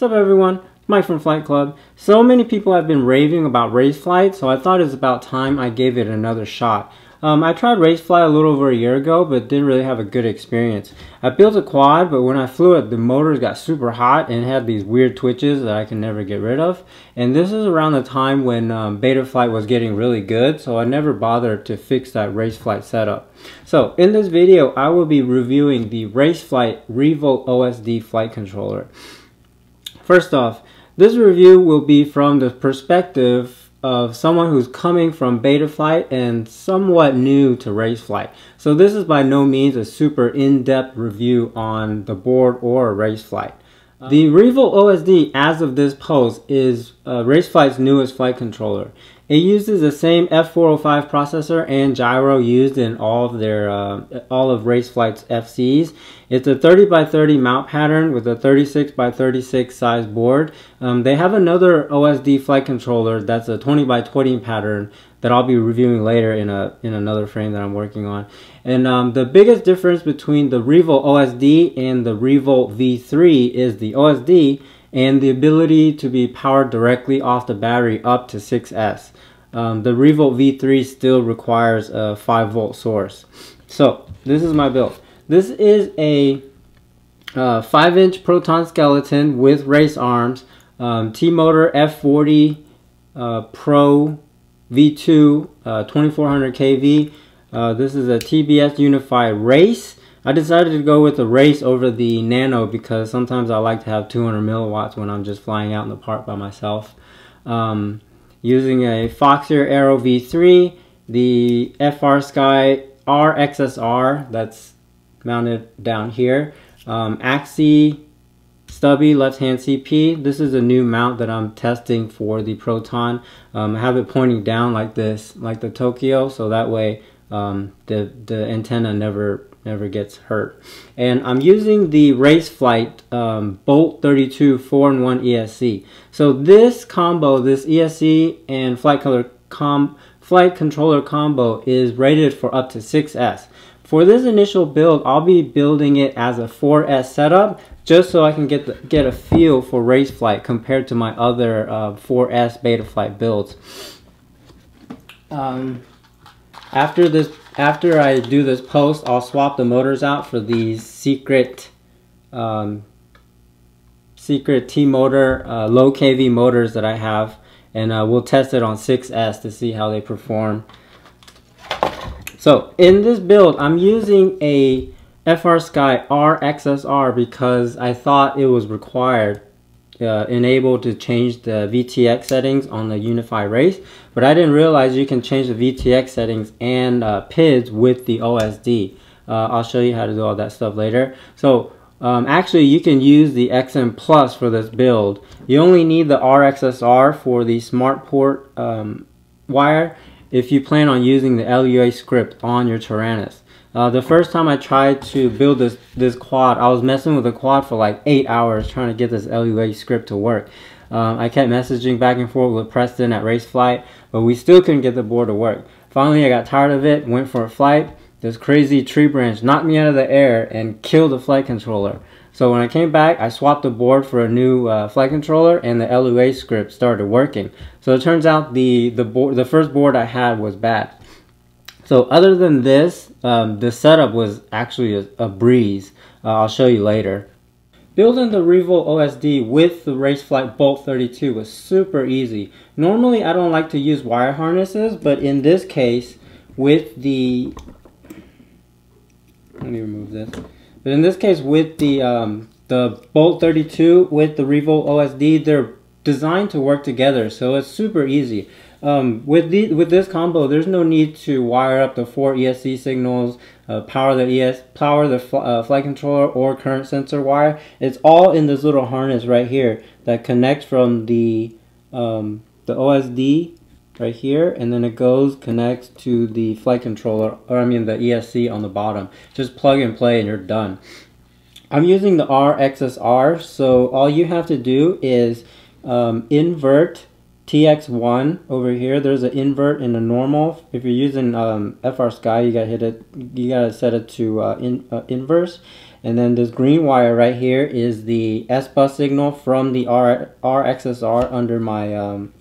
What's up everyone, Mike from FlightClub. So many people have been raving about RaceFlight, so I thought it was about time I gave it another shot. I tried RaceFlight a little over a year ago, but didn't really have a good experience. I built a quad, but when I flew it, the motors got super hot and had these weird twitches that I can never get rid of. And this is around the time when BetaFlight was getting really good, so I never bothered to fix that RaceFlight setup. So in this video, I will be reviewing the RaceFlight RevoltOSD flight controller. First off, this review will be from the perspective of someone who's coming from BetaFlight and somewhat new to RaceFlight. So this is by no means a super in-depth review on the board or RaceFlight. The RevoltOSD, as of this post, is RaceFlight's newest flight controller. It uses the same F405 processor and gyro used in all of RaceFlight's FCs. It's a 30x30 mount pattern with a 36x36 size board. They have another OSD flight controller that's a 20x20 pattern that I'll be reviewing later in another frame that I'm working on. And the biggest difference between the RevoltOSD and the Revolt V3 is the OSD and the ability to be powered directly off the battery up to 6S. The Revolt V3 still requires a 5-volt source. So this is my build. This is a 5-inch PROton skeleton with race arms, T-motor F40 Pro V2 2400 kV. This is a TBS Unified Race. I decided to go with the Race over the Nano because sometimes I like to have 200 milliwatts when I'm just flying out in the park by myself. Using a Foxeer Aero V3, the FrSky RXSR that's mounted down here, Axi stubby left-hand CP. This is a new mount that I'm testing for the PROton. I have it pointing down like this, like the Tokyo, so that way the antenna never gets hurt. And I'm using the RaceFlight Bolt 32 4-in-1 ESC. So this combo, this ESC and flight controller combo is rated for up to 6S. For this initial build, I'll be building it as a 4S setup just so I can get a feel for RaceFlight compared to my other 4S BetaFlight builds. After I do this post, I'll swap the motors out for these secret T-motor low kV motors that I have, and we'll test it on 6S to see how they perform. So in this build, I'm using a FrSky RXSR because I thought it was required, enabled to change the VTX settings on the Unified Race, but I didn't realize you can change the VTX settings and PIDs with the OSD. I'll show you how to do all that stuff later. So actually you can use the XM Plus for this build. You only need the RXSR for the smart port wire if you plan on using the LUA script on your Tyrannus. The first time I tried to build this quad, I was messing with the quad for like 8 hours trying to get this LUA script to work. I kept messaging back and forth with Preston at RaceFlight, but we still couldn't get the board to work. Finally, I got tired of it, went for a flight. This crazy tree branch knocked me out of the air and killed the flight controller. So when I came back, I swapped the board for a new flight controller, and the LUA script started working. So it turns out the first board I had was bad. So other than this, the setup was actually a breeze. I'll show you later. Building the RevoltOSD with the RaceFlight Bolt 32 was super easy. Normally I don't like to use wire harnesses, but in this case with the... Let me remove this. But in this case with the Bolt 32 with the RevoltOSD, they're designed to work together, so it's super easy. With this combo, there's no need to wire up the 4 ESC signals, power the flight controller or current sensor wire. It's all in this little harness right here that connects from the OSD right here, and then it connects to the flight controller, or I mean the ESC on the bottom. Just plug and play and you're done. I'm using the RXSR, so all you have to do is invert TX1 over here. There's an invert and a normal. If you're using FrSky, you gotta set it to inverse, And then this green wire right here is the S-bus signal from the RXSR under my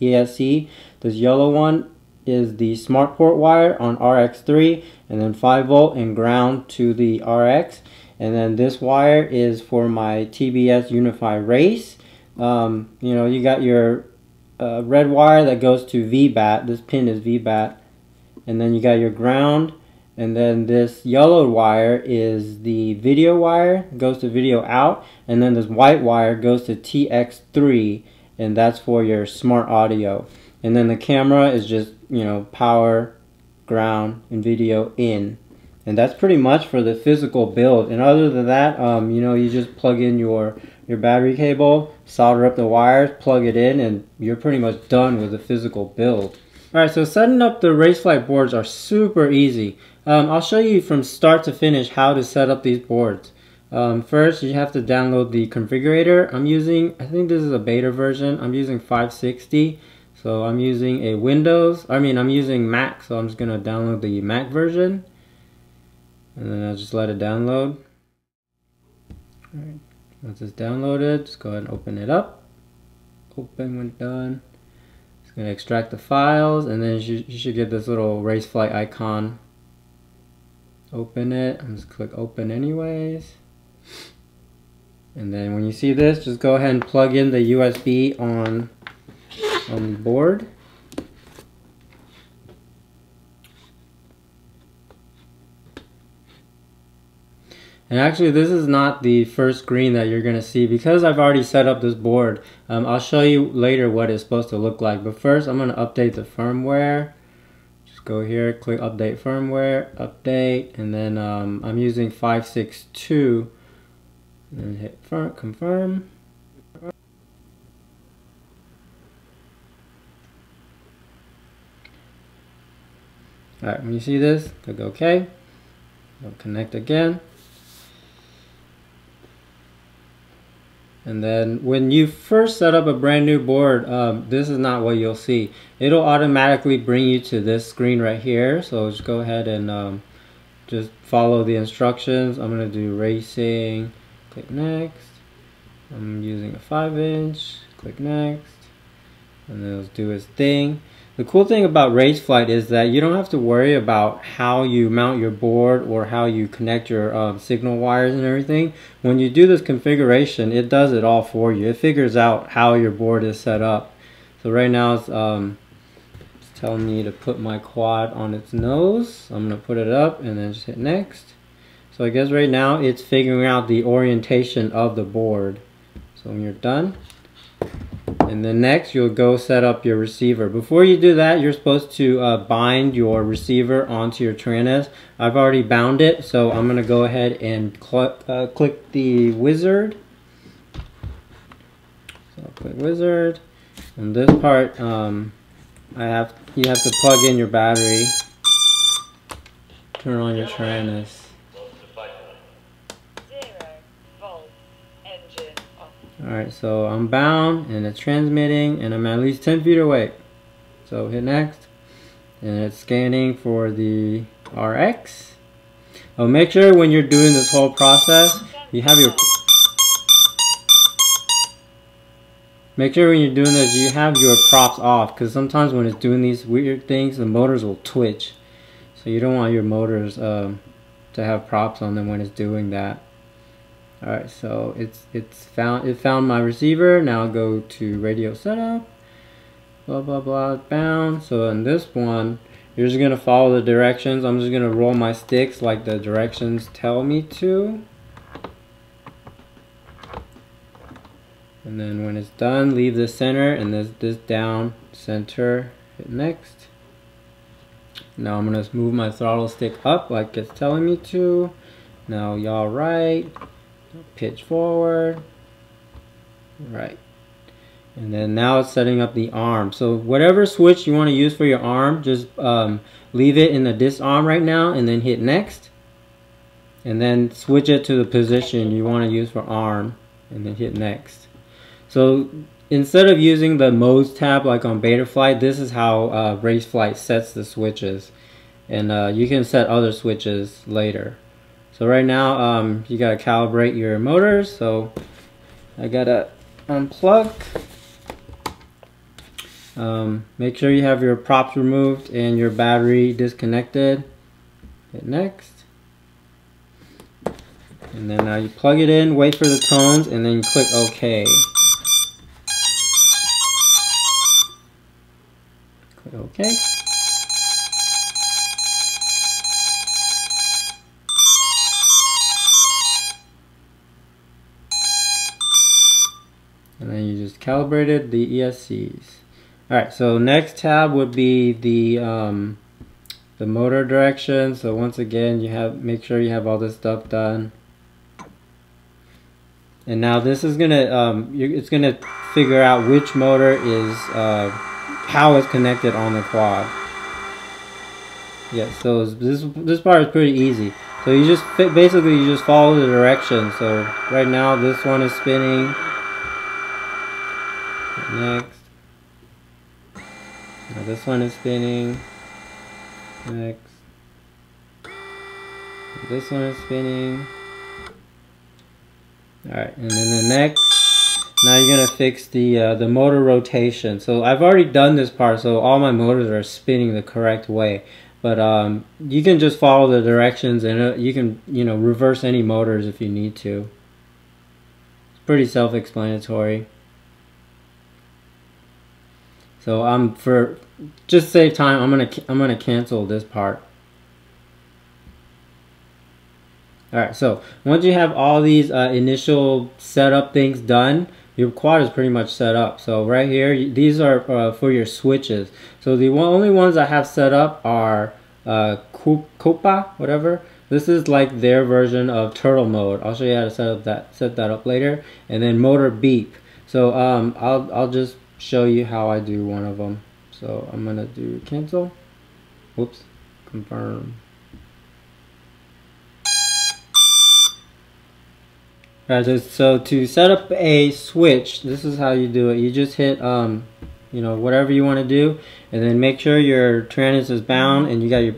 ESC. This yellow one is the smart port wire on RX3, and then 5 volt and ground to the RX. And then this wire is for my TBS Unify Race. You know, you got your red wire that goes to VBAT. This pin is VBAT. And then you got your ground. And then this yellow wire is the video wire, goes to video out. And then this white wire goes to TX3, and that's for your smart audio. And then the camera is just, you know, power, ground, and video in. And that's pretty much for the physical build. And other than that, you know, you just plug in your battery cable, solder up the wires, plug it in, and you're pretty much done with the physical build. Alright, so setting up the RaceFlight boards are super easy. I'll show you from start to finish how to set up these boards. First, you have to download the configurator. I'm using, I think this is a beta version. I'm using 560. So I'm using a I'm using Mac, so I'm just going to download the Mac version. And then I'll just let it download. Alright, once it's downloaded, just go ahead and open it up. Open when done. It's going to extract the files, and then you should get this little RaceFlight icon. Open it. I'm just click open anyways. And then when you see this, just go ahead and plug in the USB on the board. And actually, this is not the first screen that you're going to see because I've already set up this board. I'll show you later what it's supposed to look like. But first, I'm going to update the firmware. Just go here, click update firmware, update, and then I'm using 562. And then hit confirm. Alright, when you see this, click OK. I'll connect again. And then when you first set up a brand new board, this is not what you'll see. It'll automatically bring you to this screen right here. So just go ahead and just follow the instructions. I'm going to do racing, click next. I'm using a 5-inch, click next. And then let's do its thing. The cool thing about RaceFlight is that you don't have to worry about how you mount your board or how you connect your signal wires and everything. When you do this configuration, it does it all for you. It figures out how your board is set up. So right now it's telling me to put my quad on its nose. I'm going to put it up and then just hit next. So I guess right now it's figuring out the orientation of the board. So when you're done, and then next you'll go set up your receiver. Before you do that, you're supposed to bind your receiver onto your Trainwreck. I've already bound it, so I'm going to go ahead and click the wizard. So click wizard. And this part, you have to plug in your battery. Turn on your Trainwreck. Alright, so I'm bound and it's transmitting and I'm at least 10 feet away. So hit next and it's scanning for the RX. Oh, make sure when you're doing this whole process, you have your props off, because sometimes when it's doing these weird things, the motors will twitch. So you don't want your motors to have props on them when it's doing that. Alright, so it found my receiver. Now I'll go to radio setup, blah blah blah, bound. So in this one, you're just gonna follow the directions. I'm just gonna roll my sticks like the directions tell me to. And then when it's done, leave the center and this down center, hit next. Now I'm gonna move my throttle stick up like it's telling me to. Now y'all right. Pitch forward, right, and then now it's setting up the arm. So whatever switch you want to use for your arm, just leave it in the disarm right now and then hit next, and then switch it to the position you want to use for arm and then hit next. So instead of using the modes tab like on BetaFlight, this is how RaceFlight sets the switches, and you can set other switches later. So right now you gotta calibrate your motors. So I gotta unplug. Make sure you have your props removed and your battery disconnected. Hit next. And then now you plug it in, wait for the tones, and then you click OK. Click OK. And then you just calibrated the ESCs. Alright, so next tab would be the motor direction. So once again, make sure you have all this stuff done. And now this is gonna it's gonna figure out which motor is how it's connected on the quad. Yeah, so this part is pretty easy. So you just basically you just follow the direction. So right now this one is spinning. Next. Now this one is spinning. Next. This one is spinning. Alright, and then the next, now you're going to fix the motor rotation. So I've already done this part, so all my motors are spinning the correct way. But you can just follow the directions, and you can, reverse any motors if you need to. It's pretty self-explanatory. So for just save time, I'm gonna cancel this part. Alright, so once you have all these initial setup things done, your quad is pretty much set up. So right here, these are for your switches. So the only ones I have set up are Copa, whatever. This is like their version of turtle mode. I'll show you how to set that up later. And then motor beep. So I'll just show you how I do one of them. So I'm gonna do cancel. Whoops, confirm. Alright, so to set up a switch, this is how you do it. You just hit whatever you want to do, and then make sure your Tyrannus is bound and you got your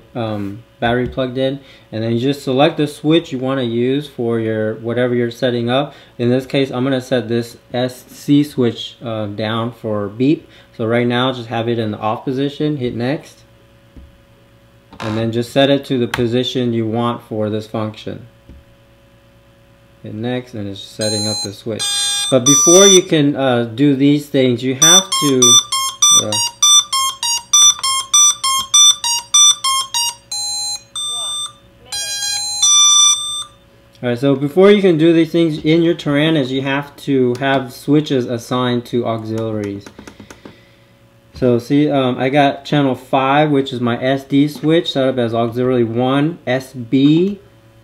battery plugged in, and then you just select the switch you want to use for your whatever you're setting up. In this case, I'm going to set this SC switch down for beep. So right now, just have it in the off position, hit next, and then just set it to the position you want for this function. Hit next, and it's setting up the switch. But before you can do these things, you have to Alright, so before you can do these things in your Tyrannus, you have to have switches assigned to auxiliaries. So see, I got channel 5, which is my SD switch, set up as auxiliary 1. SB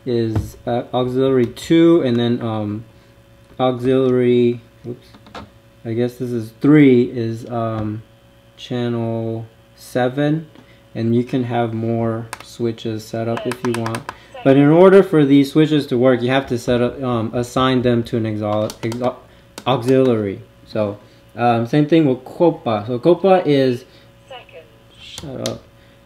is auxiliary 2, and then auxiliary, oops, I guess this is 3, is channel 7, and you can have more switches set up if you want. But in order for these switches to work, you have to set up, assign them to an auxiliary. So same thing with Copa. So Copa is shut up.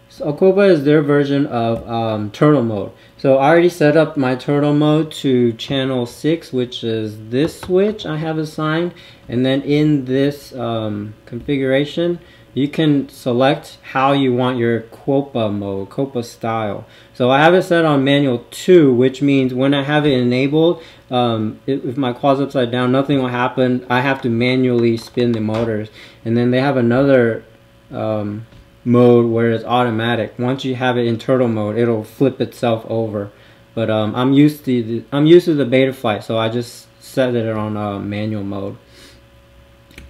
So Copa is their version of turtle mode. So I already set up my turtle mode to channel 6, which is this switch I have assigned. And then in this configuration, you can select how you want your Copa mode, Copa style. So I have it set on manual 2, which means when I have it enabled, if my quad's upside down, nothing will happen. I have to manually spin the motors. And then they have another mode where it's automatic. Once you have it in turtle mode, it'll flip itself over. But I'm used to the BetaFlight, so I just set it on manual mode.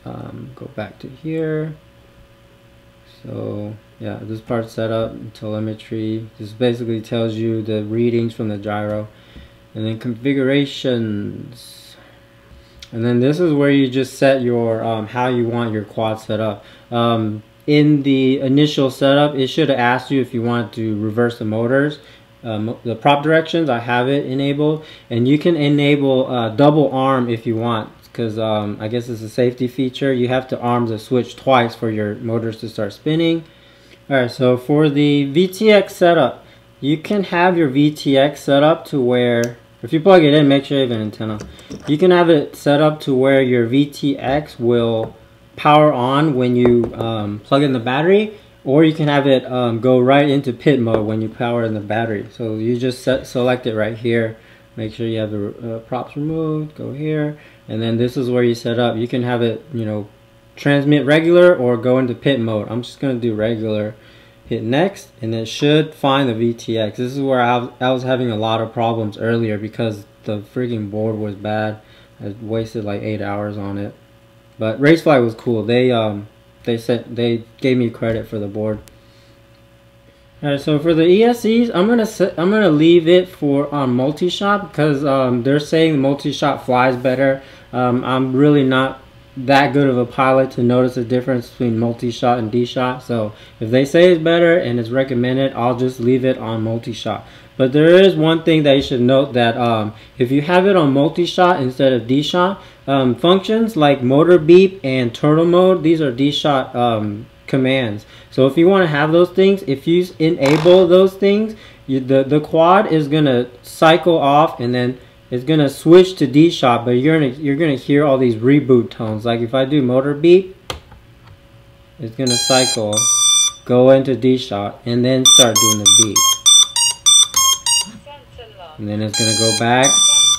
Go back to here. So yeah, this part's set up. Telemetry just basically tells you the readings from the gyro, and then configurations. And then this is where you just set your how you want your quad set up. In the initial setup, it should have asked you if you want to reverse the motors. The prop directions, I have it enabled, and you can enable double arm if you want, because I guess it's a safety feature. You have to arm the switch twice for your motors to start spinning. Alright, so for the VTX setup, you can have your VTX set up to where, if you plug it in, make sure you have an antenna. You can have it set up to where your VTX will power on when you plug in the battery, or you can have it go right into pit mode when you power in the battery. So you just select it right here. Make sure you have the props removed, go here, and then this is where you set up. You can have it, you know, transmit regular or go into pit mode. I'm just going to do regular. Hit next, and it should find the VTX. This is where I was having a lot of problems earlier because the freaking board was bad. I wasted like 8 hours on it. But RaceFlight was cool. They gave me credit for the board. Alright, so for the ESCs, I'm gonna leave it for on multi-shot because they're saying multi-shot flies better. I'm really not that good of a pilot to notice the difference between multi-shot and D-shot. So if they say it's better and it's recommended, I'll just leave it on multi-shot. But there is one thing that you should note, that if you have it on multi-shot instead of D-shot, functions like motor beep and turtle mode, these are D-shot commands. So if you want to have those things, if you enable those things, the quad is gonna cycle off and then it's gonna switch to D-shot, but you're gonna hear all these reboot tones. Like if I do motor beep, it's gonna cycle, go into D-shot, and then start doing the beep. And then it's gonna go back,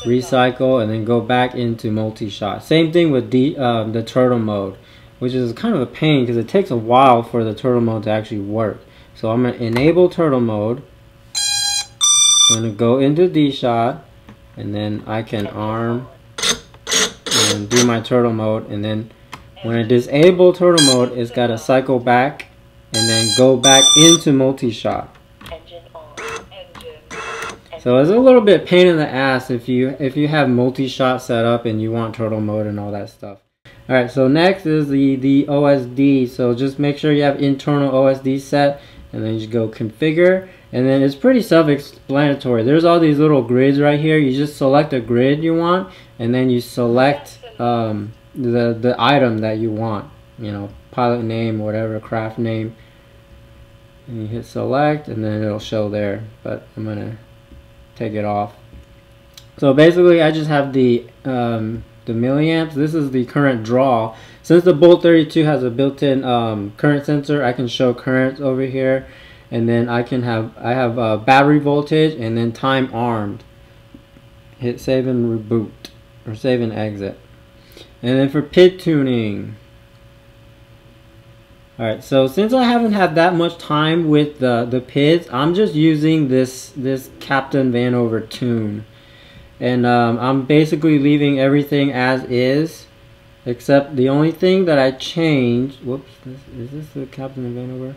recycle, and then go back into multi-shot. Same thing with the turtle mode, which is kind of a pain because it takes a while for the turtle mode to actually work. So I'm gonna enable turtle mode. I'm gonna go into D-shot. And then I can arm and do my turtle mode, and then when I disable turtle mode, it's got to cycle back and then go back into multi-shot. So it's a little bit pain in the ass if you have multi-shot set up and you want turtle mode and all that stuff. Alright, so next is the OSD. So just make sure you have internal OSD set, and then you just go configure. And then it's pretty self-explanatory. There's all these little grids right here. You just select a grid you want, and then you select the item that you want. You know, pilot name, whatever, craft name. And you hit select, and then it'll show there. But I'm gonna take it off. So basically, I just have the milliamps. This is the current draw. Since the Bolt 32 has a built-in current sensor, I can show current over here. And then I have battery voltage and then time armed. Hit save and reboot, or save and exit. And then for pit tuning. Alright, so since I haven't had that much time with the pits, I'm just using this Captain Vanover tune. And I'm basically leaving everything as is, except the only thing that I changed, whoops, is this the Captain Vanover?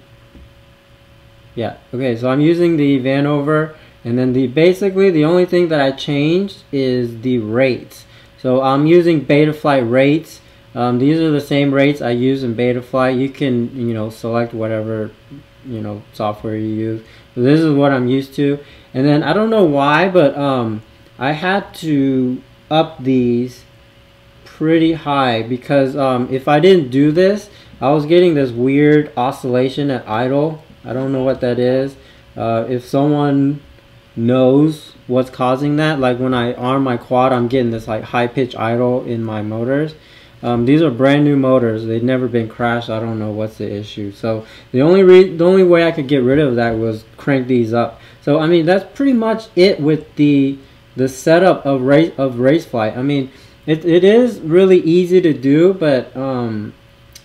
Yeah, okay, so I'm using the Vanover, and then basically the only thing that I changed is the rates. So I'm using BetaFlight rates. These are the same rates I use in BetaFlight. You can, you know, select whatever, you know, software you use. So this is what I'm used to. And then I don't know why, but I had to up these pretty high because if I didn't do this, I was getting this weird oscillation at idle. I don't know what that is. If someone knows what's causing that, like when I arm my quad, I'm getting this like high pitch idle in my motors. These are brand new motors. They've never been crashed. I don't know what's the issue. So the only way I could get rid of that was crank these up. So I mean, that's pretty much it with the setup of RaceFlight. I mean, it is really easy to do, but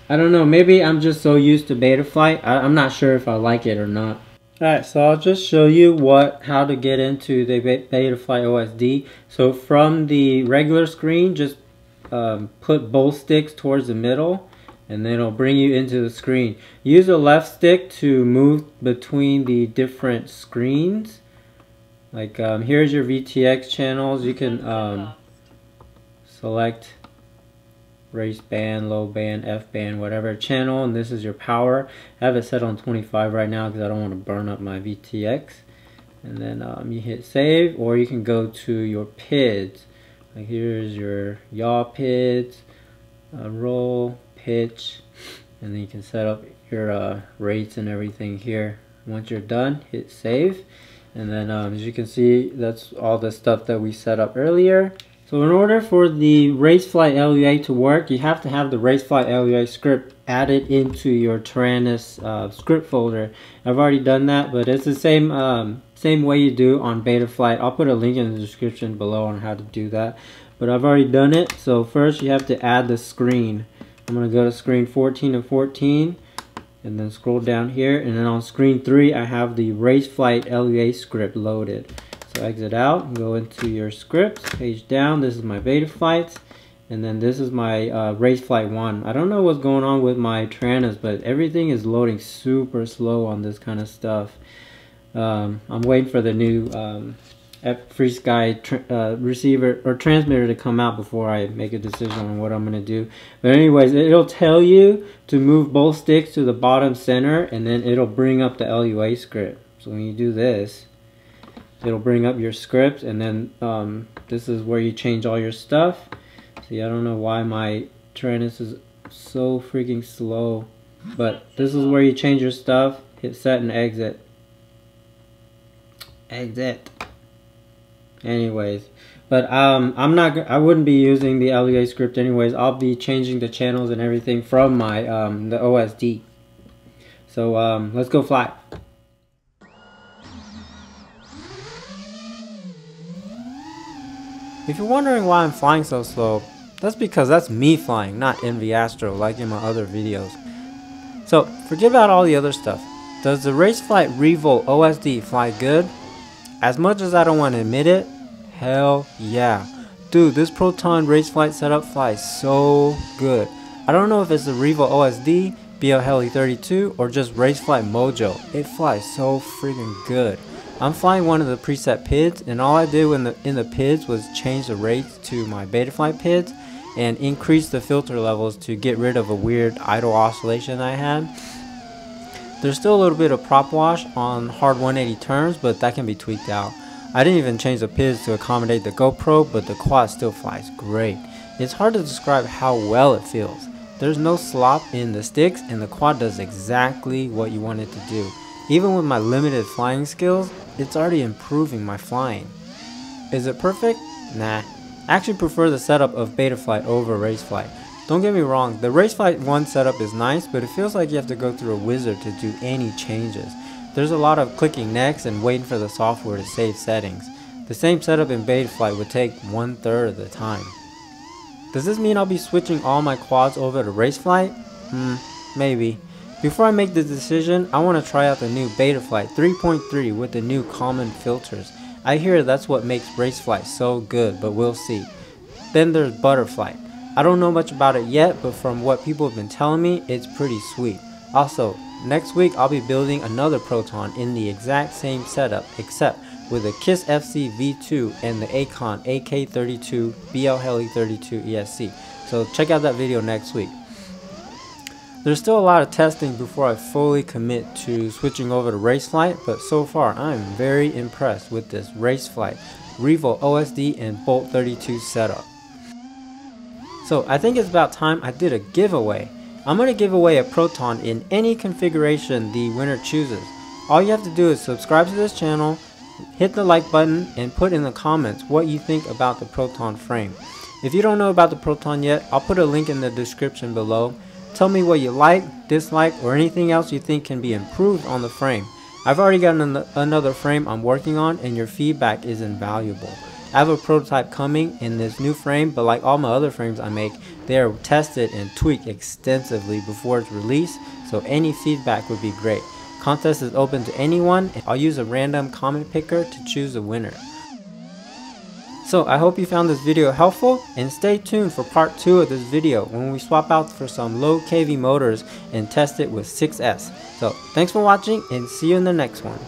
I don't know, maybe I'm just so used to BetaFlight. I'm not sure if I like it or not. Alright, so I'll just show you how to get into the BetaFlight OSD. So from the regular screen, just put both sticks towards the middle, and then it'll bring you into the screen. Use the left stick to move between the different screens. Like here's your VTX channels. You can select race band, low band, F band, whatever channel, and this is your power. I have it set on 25 right now because I don't want to burn up my VTX. And then you hit save, or you can go to your PIDs. Like here's your yaw PIDs, roll, pitch, and then you can set up your rates and everything here. Once you're done, hit save. And then as you can see, that's all the stuff that we set up earlier. So in order for the RaceFlight LUA to work, you have to have the RaceFlight LUA script added into your Tyrannus script folder. I've already done that, but it's the same way you do on BetaFlight. I'll put a link in the description below on how to do that. But I've already done it. So first you have to add the screen. I'm going to go to screen 14 and 14. And then scroll down here. And then on screen 3, I have the RaceFlight LUA script loaded. So exit out and go into your scripts. Page down. This is my BetaFlights. And then this is my RaceFlight 1. I don't know what's going on with my Tyrannus, but everything is loading super slow on this kind of stuff. I'm waiting for the new FreeSky receiver or transmitter to come out before I make a decision on what I'm going to do. But anyways, it'll tell you to move both sticks to the bottom center, and then it'll bring up the LUA script. So when you do this, it'll bring up your script, and then this is where you change all your stuff. See, I don't know why my Tyrannus is so freaking slow, but this is where you change your stuff. Hit set and exit. Exit. Anyways, but I wouldn't be using the LUA script anyways. I'll be changing the channels and everything from my the OSD. So let's go fly. If you're wondering why I'm flying so slow, that's because that's me flying, not Envy Astro like in my other videos. So forget about all the other stuff. Does the RaceFlight RevoltOSD fly good? As much as I don't want to admit it, hell yeah. Dude, this PROton RaceFlight setup flies so good. I don't know if it's the RevoltOSD, BL-Heli-32, or just RaceFlight Mojo. It flies so freaking good. I'm flying one of the preset PIDs, and all I did in the PIDs was change the rates to my BetaFlight PIDs and increase the filter levels to get rid of a weird idle oscillation I had. There's still a little bit of prop wash on hard 180 turns, but that can be tweaked out. I didn't even change the PIDs to accommodate the GoPro, but the quad still flies great. It's hard to describe how well it feels. There's no slop in the sticks, and the quad does exactly what you want it to do. Even with my limited flying skills, it's already improving my flying. Is it perfect? Nah. I actually prefer the setup of BetaFlight over RaceFlight. Don't get me wrong, the RaceFlight 1 setup is nice, but it feels like you have to go through a wizard to do any changes. There's a lot of clicking next and waiting for the software to save settings. The same setup in BetaFlight would take 1/3 of the time. Does this mean I'll be switching all my quads over to RaceFlight? Maybe. Before I make the decision, I want to try out the new BetaFlight 3.3 with the new common filters. I hear that's what makes RaceFlight so good, but we'll see. Then there's BetaFlight. I don't know much about it yet, but from what people have been telling me, it's pretty sweet. Also, next week I'll be building another PROton in the exact same setup, except with a KISS FC V2 and the Acon AK32 BL-Heli-32 ESC. So check out that video next week. There's still a lot of testing before I fully commit to switching over to RaceFlight, but so far I'm very impressed with this RaceFlight RevoltOSD and Bolt 32 setup. So I think it's about time I did a giveaway. I'm going to give away a PROton in any configuration the winner chooses. All you have to do is subscribe to this channel, hit the like button, and put in the comments what you think about the PROton frame. If you don't know about the PROton yet, I'll put a link in the description below. Tell me what you like, dislike, or anything else you think can be improved on the frame. I've already got another frame I'm working on, and your feedback is invaluable. I have a prototype coming in this new frame, but like all my other frames I make, they are tested and tweaked extensively before it's released, so any feedback would be great. Contest is open to anyone, and I'll use a random comment picker to choose a winner. So I hope you found this video helpful, and stay tuned for part 2 of this video when we swap out for some low kV motors and test it with 6S. So thanks for watching, and see you in the next one.